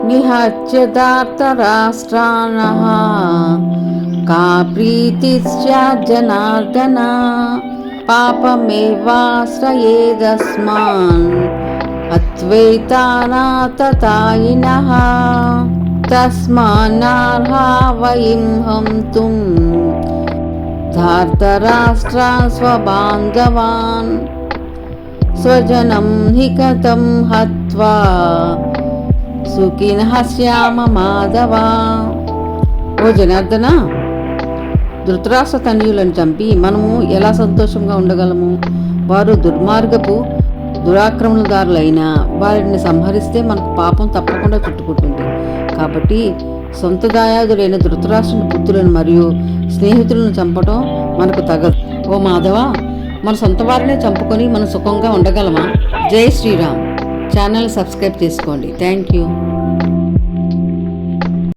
నిహత్య దార్తరాష్ట్రాణః కా ప్రీతిశ్చాత్ జనార్దన పాపమేవాశ్రయేదస్మాన్ అద్వైతానాతతాయినః తస్మాన్నార్హా వయం హంతుం ధార్తరాష్ట్రాన్ స్వబాంధవాన్ స్వజనం హి కథం హత్వా సుఖినః శ్యామ మాధవ. ఓ జనార్దన, ధృతరాష్ట్ర తనయులను చంపి మనము ఎలా సంతోషంగా ఉండగలము? వారు దుర్మార్గపు దురాక్రమణదారులైనా వారిని సంహరిస్తే మనకు పాపం తప్పకుండా చుట్టుకుంటుంది. కాబట్టి సొంత దాయాదులైన ధృతరాష్ట్రుని పుత్రులను మరియు స్నేహితులను చంపడం మనకు తగదు. ఓ మాధవ, మన సొంత వారినే చంపుకొని మనం సుఖంగా ఉండగలమా? జై శ్రీరామ్. ఛానల్ సబ్స్క్రైబ్ చేసుకోండి. Thank you.